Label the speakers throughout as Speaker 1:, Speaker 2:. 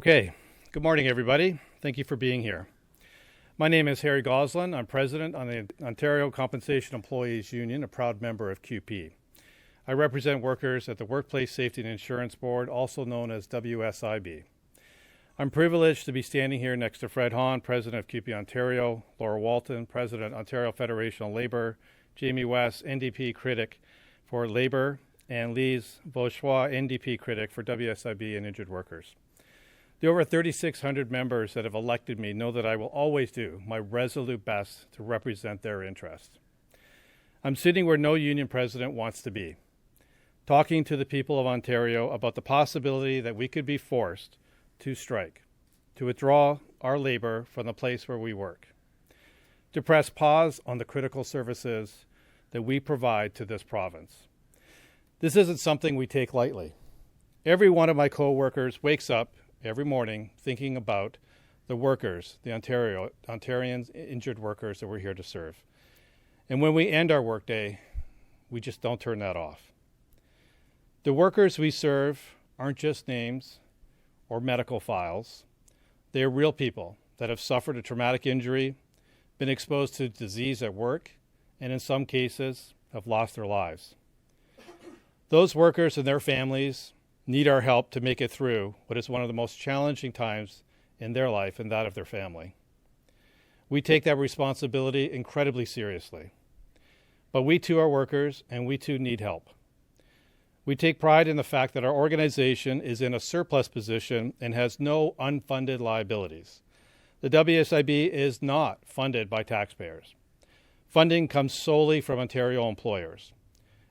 Speaker 1: Okay, good morning everybody. Thank you for being here. My name is Harry Goslin. I'm president on the Ontario Compensation Employees Union, a proud member of QP. I represent workers at the Workplace Safety and Insurance Board, also known as WSIB. I'm privileged to be standing here next to Fred Hahn, president of QP Ontario, Laura Walton, president, Ontario Federation of Labour, Jamie West, NDP critic for Labour, and Lise Vauchois, NDP critic for WSIB and injured workers. The over 3,600 members that have elected me know that I will always do my resolute best to represent their interest. I'm sitting where no union president wants to be, talking to the people of Ontario about the possibility that we could be forced to strike, to withdraw our labor from the place where we work, to press pause on the critical services that we provide to this province. This isn't something we take lightly. Every one of my co-workers wakes up every morning thinking about the workers, the Ontarians, injured workers that we're here to serve. And when we end our workday, we just don't turn that off. The workers we serve aren't just names or medical files. They are real people that have suffered a traumatic injury, been exposed to disease at work, and in some cases have lost their lives. Those workers and their families need our help to make it through what is one of the most challenging times in their life and that of their family. We take that responsibility incredibly seriously. But we too are workers, and we too need help. We take pride in the fact that our organization is in a surplus position and has no unfunded liabilities. The WSIB is not funded by taxpayers. Funding comes solely from Ontario employers,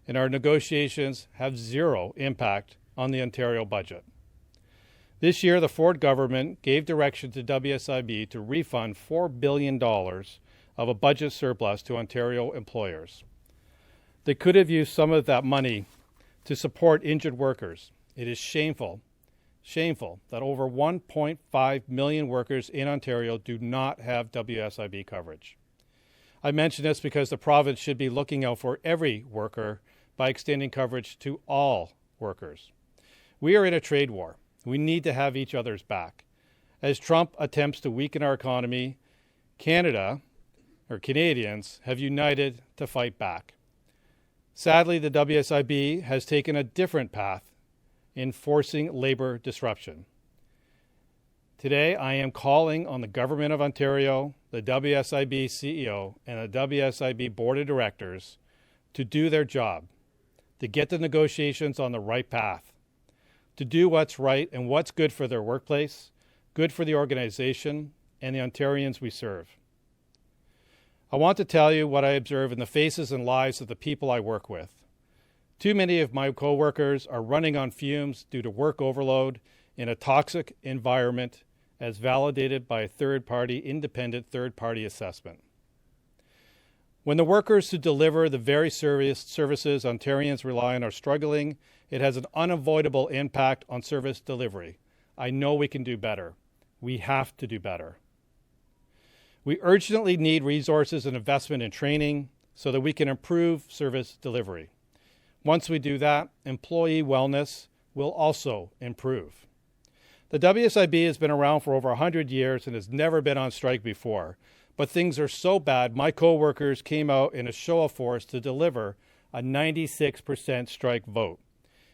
Speaker 1: and our negotiations have zero impact on the Ontario budget. This year, the Ford government gave direction to WSIB to refund $4 billion of a budget surplus to Ontario employers. They could have used some of that money to support injured workers. It is shameful that over 1.5 million workers in Ontario do not have WSIB coverage. I mention this because the province should be looking out for every worker by extending coverage to all workers. We are in a trade war. We need to have each other's back. As Trump attempts to weaken our economy, Canadians have united to fight back. Sadly, the WSIB has taken a different path in forcing labor disruption. Today, I am calling on the Government of Ontario, the WSIB CEO, and the WSIB Board of Directors to do their job, to get the negotiations on the right path, to do what's right and what's good for their workplace, good for the organization, and the Ontarians we serve. I want to tell you what I observe in the faces and lives of the people I work with. Too many of my co-workers are running on fumes due to work overload in a toxic environment as validated by a independent third-party assessment. When the workers who deliver the very services Ontarians rely on are struggling, it has an unavoidable impact on service delivery. I know we can do better. We have to do better. We urgently need resources and investment in training so that we can improve service delivery. Once we do that, employee wellness will also improve. The WSIB has been around for over 100 years and has never been on strike before. But things are so bad, my co-workers came out in a show of force to deliver a 96% strike vote.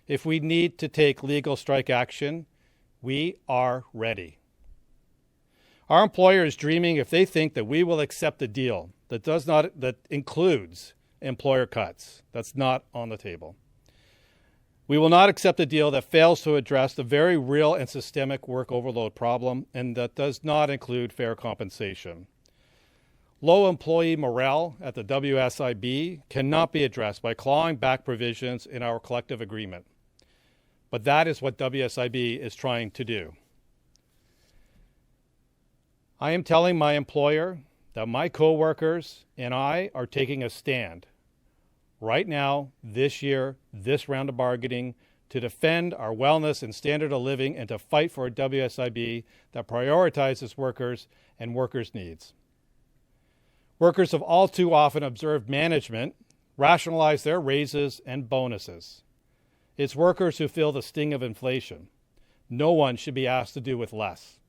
Speaker 1: If we need to take legal strike action, we are ready. Our employer is dreaming if they think that we will accept a deal that includes employer cuts. That's not on the table. We will not accept a deal that fails to address the very real and systemic work overload problem and that does not include fair compensation. Low employee morale at the WSIB cannot be addressed by clawing back provisions in our collective agreement. But that is what WSIB is trying to do. I am telling my employer that my co-workers and I are taking a stand right now, this year, this round of bargaining, to defend our wellness and standard of living and to fight for a WSIB that prioritizes workers and workers' needs. Workers have all too often observed management rationalize their raises and bonuses. It's workers who feel the sting of inflation. No one should be asked to do with less.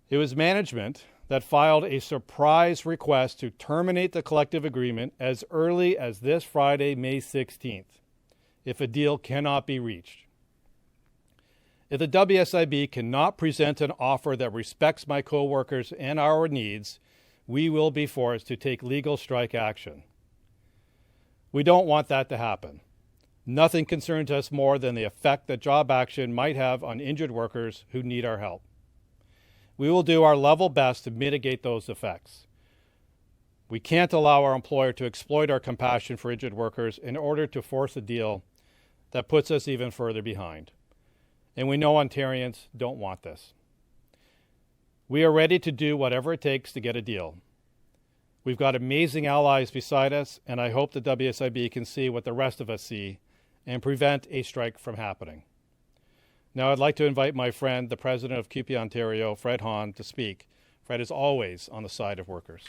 Speaker 1: It was management that filed a surprise request to terminate the collective agreement as early as this Friday, May 16th, if a deal cannot be reached. If the WSIB cannot present an offer that respects my coworkers and our needs, we will be forced to take legal strike action. We don't want that to happen. Nothing concerns us more than the effect that job action might have on injured workers who need our help. We will do our level best to mitigate those effects. We can't allow our employer to exploit our compassion for injured workers in order to force a deal that puts us even further behind. And we know Ontarians don't want this. We are ready to do whatever it takes to get a deal. We've got amazing allies beside us, and I hope the WSIB can see what the rest of us see and prevent a strike from happening. Now I'd like to invite my friend, the President of CUPE Ontario, Fred Hahn, to speak. Fred is always on the side of workers.